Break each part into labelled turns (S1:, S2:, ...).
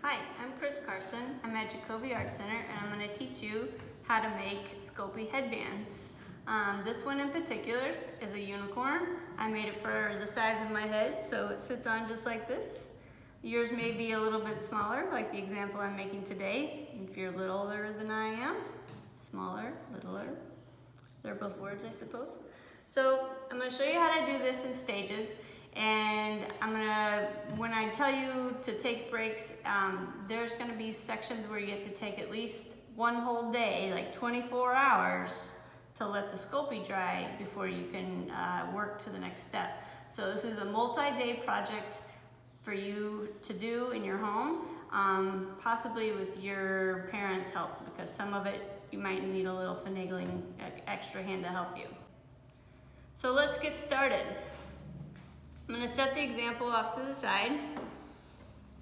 S1: Hi, I'm Carson. I'm at Jacoby Art Center and I'm going to teach you how to make Sculpey headbands. This one in particular is a unicorn. I made it for the size of my head, so it sits on just like this. Yours may be a little bit smaller, like the example I'm making today. If you're littler than I am, smaller, littler. They're both words, I suppose. So I'm going to show you how to do this in stages. And when I tell you to take breaks, there's gonna be sections where you have to take at least one whole day, like 24 hours, to let the Sculpey dry before you can work to the next step. So this is a multi-day project for you to do in your home, possibly with your parents' help, because some of it you might need a little finagling extra hand to help you. So let's get started. I'm going to set the example off to the side.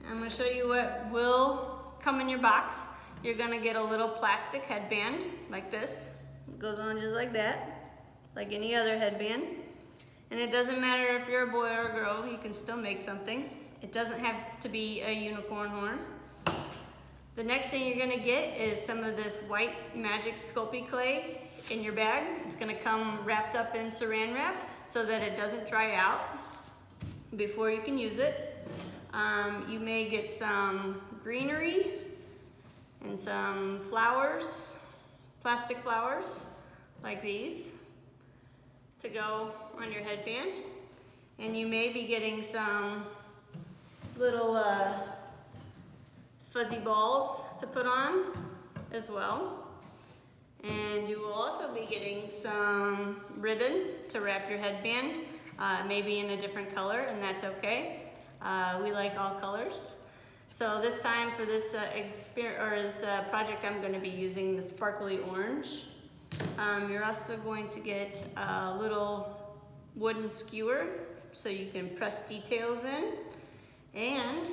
S1: I'm going to show you what will come in your box. You're going to get a little plastic headband like this. It goes on just like that, like any other headband. And it doesn't matter if you're a boy or a girl, you can still make something. It doesn't have to be a unicorn horn. The next thing you're going to get is some of this white magic Sculpey clay in your bag. It's going to come wrapped up in saran wrap so that it doesn't dry out before you can use it. You may get some greenery and some flowers, plastic flowers like these, to go on your headband. And you may be getting some little fuzzy balls to put on as well. And you will also be getting some ribbon to wrap your headband. Maybe in a different color, and that's okay. We like all colors. So this time for this project, I'm going to be using the sparkly orange. You're also going to get a little wooden skewer so you can press details in. And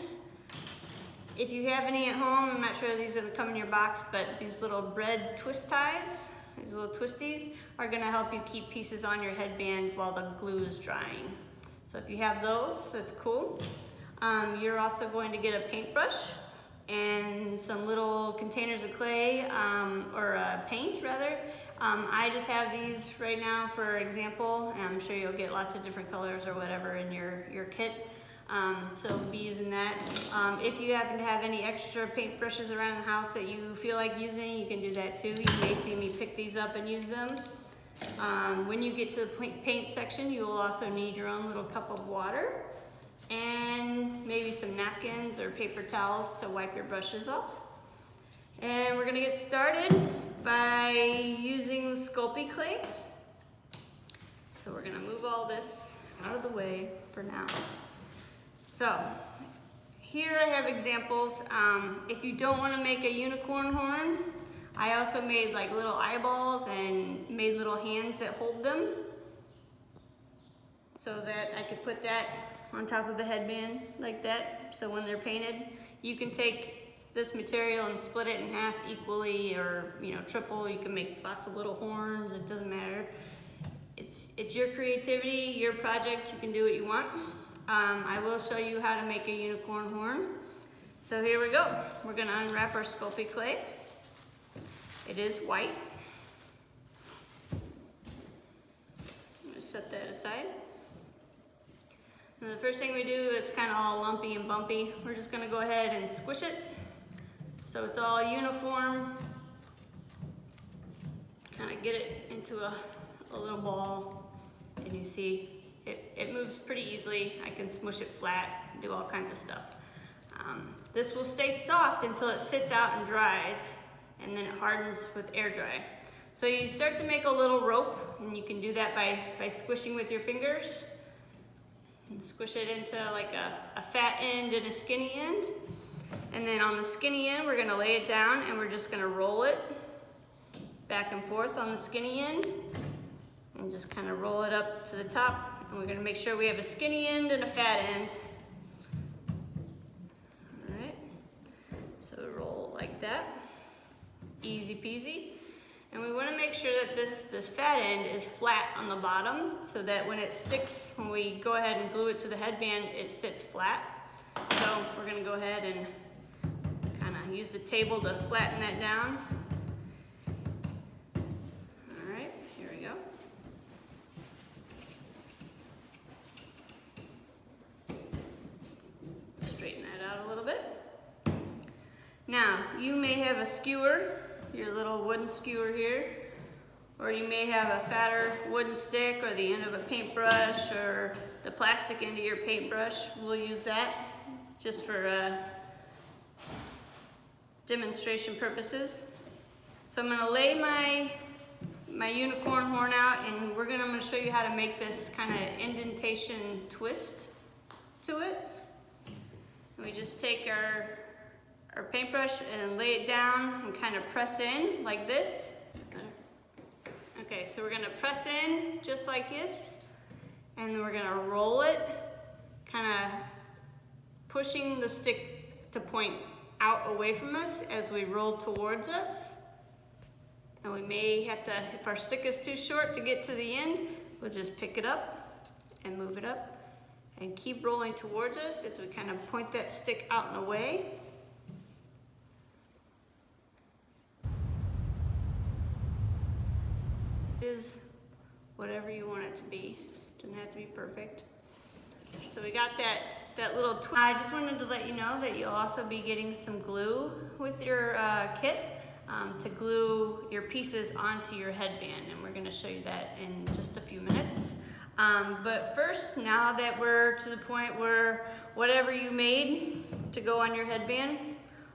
S1: if you have any at home, I'm not sure these have come in your box, but these little bread twist ties, these little twisties, are going to help you keep pieces on your headband while the glue is drying. So if you have those, that's cool. You're also going to get a paintbrush and some little containers of clay, or paint rather. I just have these right now for example, and I'm sure you'll get lots of different colors or whatever in your kit. So be using that. If you happen to have any extra paintbrushes around the house that you feel like using, you can do that too. You may see me pick these up and use them. When you get to the paint section, you will also need your own little cup of water and maybe some napkins or paper towels to wipe your brushes off. And we're gonna get started by using the Sculpey clay. So we're gonna move all this out of the way for now. So here I have examples. If you don't want to make a unicorn horn, I also made like little eyeballs and made little hands that hold them so that I could put that on top of the headband like that. So when they're painted, you can take this material and split it in half equally, or triple. You can make lots of little horns. It doesn't matter. It's your creativity, your project. You can do what you want. I will show you how to make a unicorn horn. So here we go. We're going to unwrap our Sculpey clay. It is white. I'm going to set that aside. And the first thing we do, it's kind of all lumpy and bumpy. We're just going to go ahead and squish it so it's all uniform. Kind of get it into a little ball, and you see it moves pretty easily. I can smush it flat, do all kinds of stuff. This will stay soft until it sits out and dries, and then it hardens with air dry. So you start to make a little rope, and you can do that by squishing with your fingers. And squish it into like a fat end and a skinny end. And then on the skinny end, we're gonna lay it down, and we're just gonna roll it back and forth on the skinny end, and just kind of roll it up to the top. And we're going to make sure we have a skinny end and a fat end. All right, so roll like that, easy peasy. And we want to make sure that this fat end is flat on the bottom, so that when it sticks, when we go ahead and glue it to the headband, it sits flat. So we're going to go ahead and use the table to flatten that down. All right, here we go. Straighten that out a little bit. Now, you may have a skewer, your little wooden skewer here, or you may have a fatter wooden stick or the end of a paintbrush or the plastic end of your paintbrush. We'll use that just for demonstration purposes. So I'm gonna lay my unicorn horn out, and I'm gonna show you how to make this kind of indentation twist to it. And we just take our paintbrush and lay it down and kind of press in like this. Okay, so we're gonna press in just like this, and then we're gonna roll it, kind of pushing the stick to point out away from us as we roll towards us. And we may have to, if our stick is too short to get to the end, we'll just pick it up and move it up and keep rolling towards us as we kind of point that stick out and away. Is whatever you want it to be. Doesn't have to be perfect. So we got that little twist. I just wanted to let you know that you'll also be getting some glue with your kit to glue your pieces onto your headband, and we're going to show you that in just a few minutes. But first, now that we're to the point where whatever you made to go on your headband,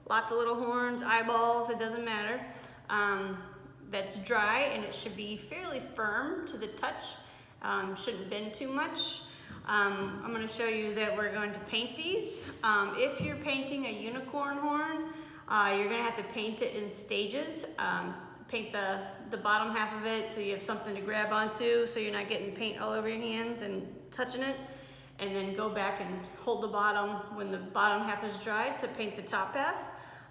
S1: lots of little horns, eyeballs, it doesn't matter. That's dry, and it should be fairly firm to the touch. Shouldn't bend too much. I'm going to show you that we're going to paint these. If you're painting a unicorn horn, you're going to have to paint it in stages. Paint the bottom half of it so you have something to grab onto, so you're not getting paint all over your hands and touching it. And then go back and hold the bottom when the bottom half is dry to paint the top half.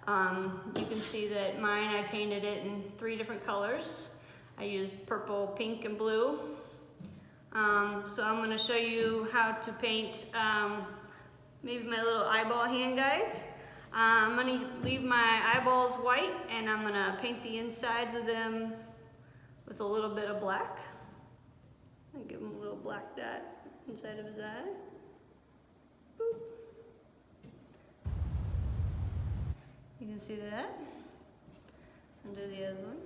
S1: You can see that mine, I painted it in 3 different colors. I used purple, pink, and blue. So I'm going to show you how to paint maybe my little eyeball hand guys. I'm going to leave my eyeballs white, and I'm going to paint the insides of them with a little bit of black. I give him a little black dot inside of his eye. Boop. You can see that. And do the other one.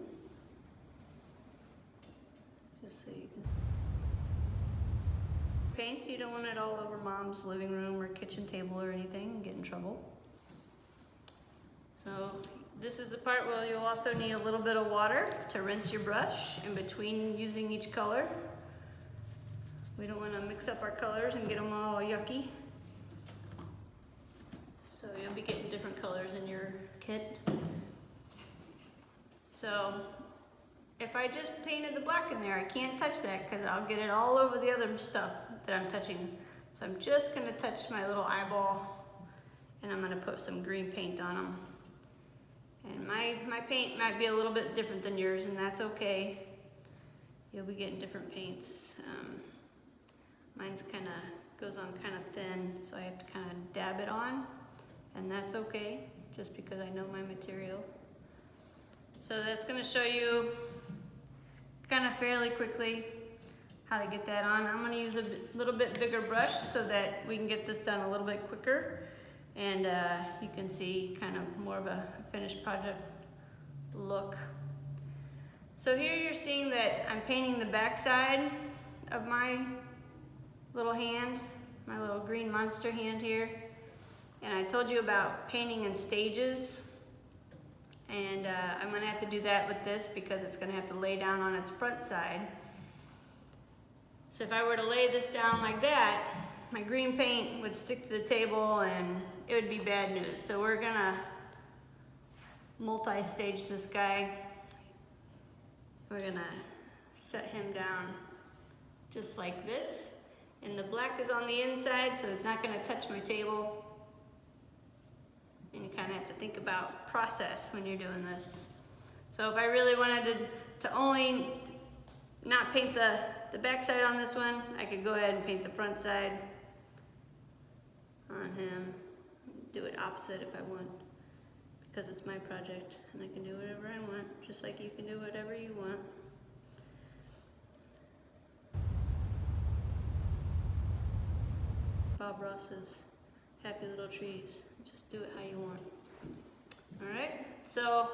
S1: Just so you can. Paint, you don't want it all over mom's living room or kitchen table or anything and get in trouble. So this is the part where you'll also need a little bit of water to rinse your brush in between using each color. We don't want to mix up our colors and get them all yucky. So you'll be getting different colors in your kit. So if I just painted the black in there, I can't touch that because I'll get it all over the other stuff that I'm touching. So I'm just going to touch my little eyeball, and I'm going to put some green paint on them. And my paint might be a little bit different than yours, and that's okay. You'll be getting different paints. Mine's goes on kind of thin, so I have to kind of dab it on, and that's okay, just because I know my material. So that's going to show you kind of fairly quickly how to get that on. I'm going to use a little bit bigger brush so that we can get this done a little bit quicker, and you can see kind of more of a finished project look. So here you're seeing that I'm painting the back side of my little hand, my little green monster hand here. And I told you about painting in stages. And I'm gonna have to do that with this because it's gonna have to lay down on its front side. So if I were to lay this down like that, my green paint would stick to the table and it would be bad news. So we're gonna multi-stage this guy. We're gonna set him down just like this. And the black is on the inside, so it's not gonna touch my table. And you kind of have to think about process when you're doing this. So if I really wanted to only not paint the back side on this one, I could go ahead and paint the front side on him. Do it opposite if I want, because it's my project and I can do whatever I want, just like you can do whatever you want. Bob Ross's Happy Little Trees. Just do it how you want. Alright, so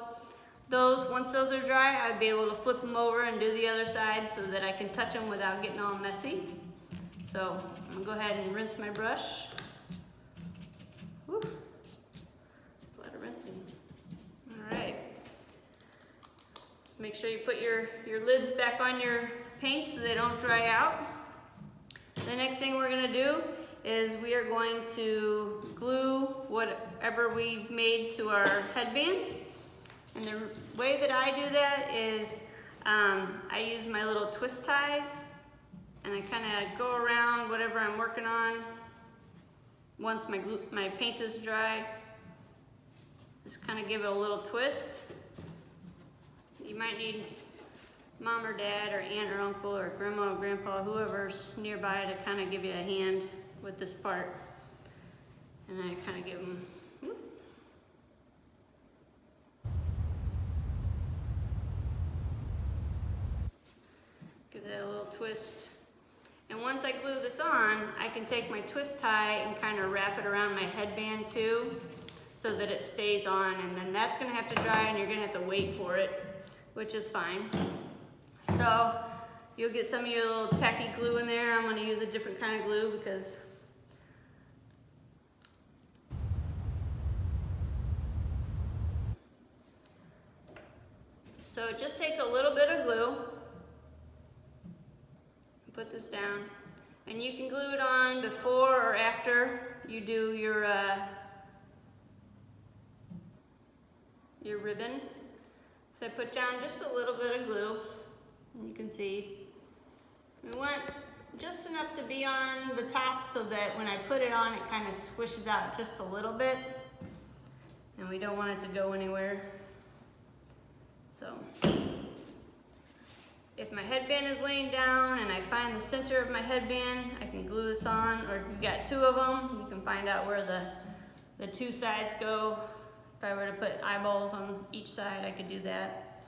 S1: once those are dry, I'd be able to flip them over and do the other side so that I can touch them without getting all messy. So I'm gonna go ahead and rinse my brush. Whew. That's a lot of rinsing. Alright. Make sure you put your lids back on your paint so they don't dry out. The next thing we're gonna do is we are going to glue whatever we've made to our headband. And the way that I do that is I use my little twist ties and I kind of go around whatever I'm working on. Once my paint is dry, just kind of give it a little twist. You might need mom or dad or aunt or uncle or grandma or grandpa, whoever's nearby, to kind of give you a hand with this part. And I kind of give them, whoop. Give that a little twist. And once I glue this on, I can take my twist tie and kind of wrap it around my headband too, so that it stays on. And then that's gonna have to dry and you're gonna have to wait for it, which is fine. So you'll get some of your little tacky glue in there. I'm gonna use a different kind of glue because so it just takes a little bit of glue. Put this down, and you can glue it on before or after you do your ribbon. So I put down just a little bit of glue, and you can see we want just enough to be on the top so that when I put it on, it kind of squishes out just a little bit, and we don't want it to go anywhere. So if my headband is laying down and I find the center of my headband, I can glue this on, or if you've got two of them, you can find out where the two sides go. If I were to put eyeballs on each side, I could do that.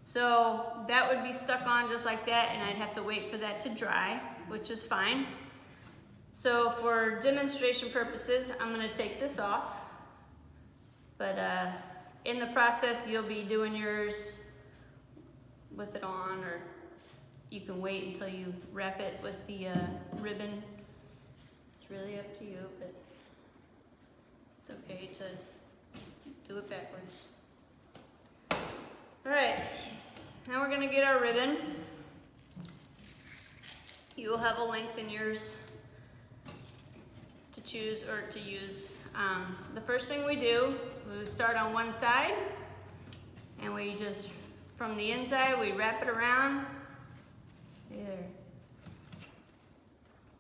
S1: So that would be stuck on just like that, and I'd have to wait for that to dry, which is fine. So for demonstration purposes, I'm gonna take this off, but in the process, you'll be doing yours with it on, or you can wait until you wrap it with the ribbon. It's really up to you, but it's okay to do it backwards. All right, now we're gonna get our ribbon. You will have a length in yours to choose or to use. The first thing we do, we start on one side, and we just, from the inside, we wrap it around. There.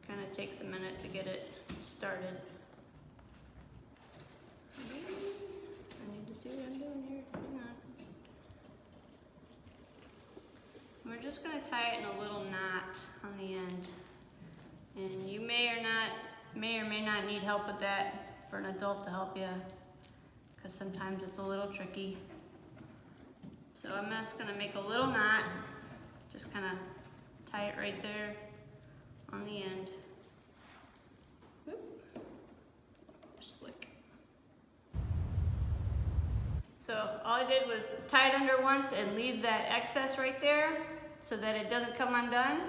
S1: Kind of takes a minute to get it started. I need to see what I'm doing here. Hang on. We're just going to tie it in a little knot on the end. And you may or may not need help with that, for an adult to help you, because sometimes it's a little tricky. So I'm just gonna make a little knot, just kind of tie it right there on the end. Whoop. Slick. So all I did was tie it under once and leave that excess right there so that it doesn't come undone.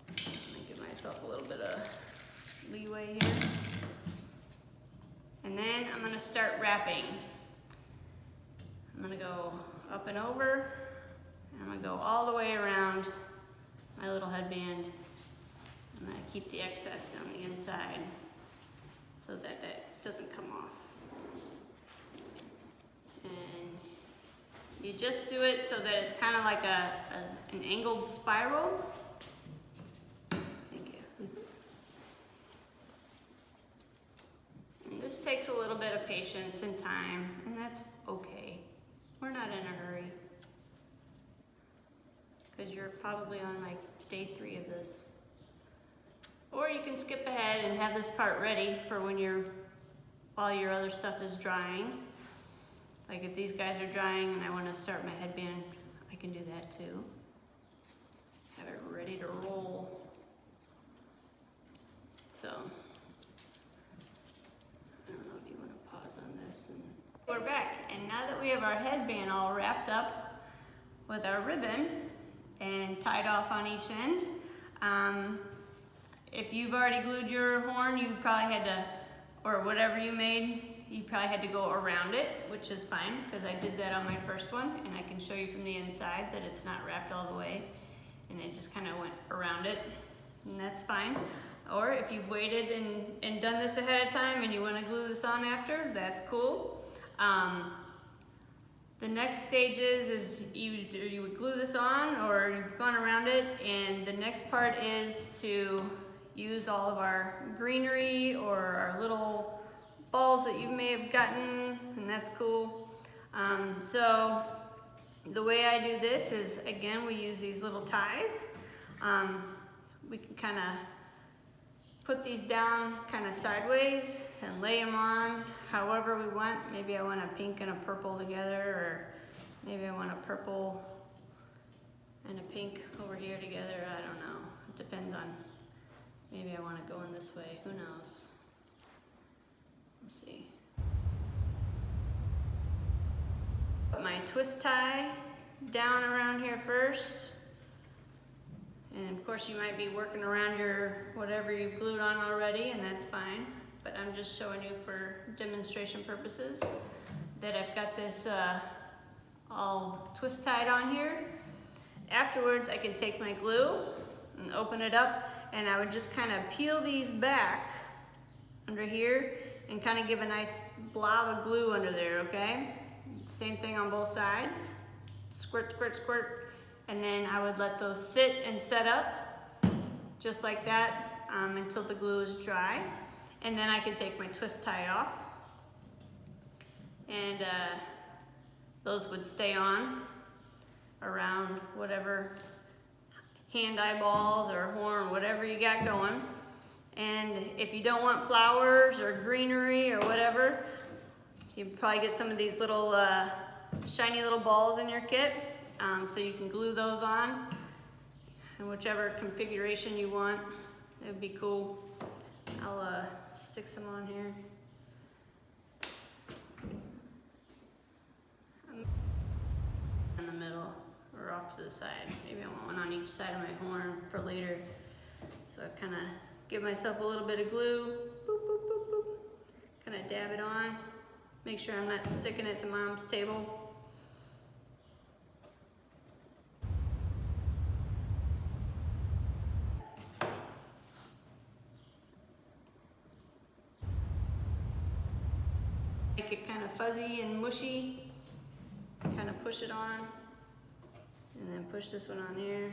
S1: Let me give myself a little bit of leeway here. And then I'm gonna start wrapping. I'm gonna go up and over, and I'm gonna go all the way around my little headband. I'm gonna keep the excess on the inside so that that doesn't come off. And you just do it so that it's kind of like an angled spiral. This takes a little bit of patience and time, and that's okay. We're not in a hurry, because you're probably on like day 3 of this. Or you can skip ahead and have this part ready for when you're while your other stuff is drying. Like if these guys are drying and I want to start my headband, I can do that too. Have it ready to roll. So, I don't know if you want to pause on this. And we're back, and now that we have our headband all wrapped up with our ribbon and tied off on each end, if you've already glued your horn, you probably had to, or whatever you made, you probably had to go around it, which is fine, because I did that on my first one, and I can show you from the inside that it's not wrapped all the way, and it just kind of went around it, and that's fine. Or if you've waited and done this ahead of time and you want to glue this on after, that's cool. The next stage is either you would glue this on or you've gone around it, and the next part is to use all of our greenery or our little balls that you may have gotten, and that's cool. So the way I do this is, again, we use these little ties. We can kind of put these down kind of sideways and lay them on however we want. Maybe I want a pink and a purple together, or maybe I want a purple and a pink over here together. I don't know. It depends on, maybe I want to go in this way. Who knows? Let's see. Put my twist tie down around here first. And of course you might be working around your whatever you've glued on already, and that's fine. But I'm just showing you for demonstration purposes that I've got this all twist tied on here. Afterwards I can take my glue and open it up, and I would just kind of peel these back under here and kind of give a nice blob of glue under there, okay? Same thing on both sides. Squirt, squirt, squirt. And then I would let those sit and set up just like that until the glue is dry. And then I can take my twist tie off, and those would stay on around whatever hand eyeballs or horn, whatever you got going. And if you don't want flowers or greenery or whatever, you can probably get some of these little shiny little balls in your kit. So you can glue those on in whichever configuration you want. It would be cool. I'll stick some on here. In the middle or off to the side. Maybe I want one on each side of my horn for later. So I kind of give myself a little bit of glue. Boop, boop, boop, boop. Kind of dab it on. Make sure I'm not sticking it to Mom's table. Make it kind of fuzzy and mushy. Kind of push it on, and then push this one on here.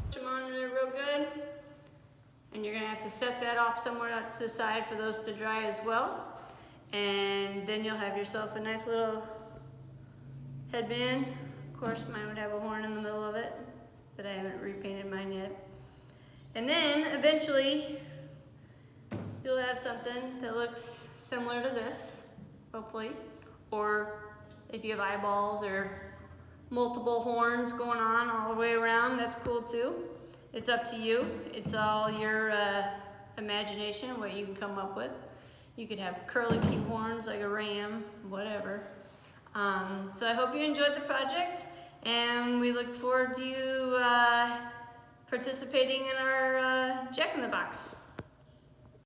S1: Push them on there real good, and you're gonna have to set that off somewhere out to the side for those to dry as well. And then you'll have yourself a nice little headband. Of course, mine would have a horn in the middle of it, but I haven't repainted mine yet. And then eventually, you'll have something that looks similar to this, hopefully. Or if you have eyeballs or multiple horns going on all the way around, that's cool too. It's up to you. It's all your imagination, what you can come up with. You could have curly cute horns like a ram, whatever. So I hope you enjoyed the project, and we look forward to you participating in our JAC-in-a-Box.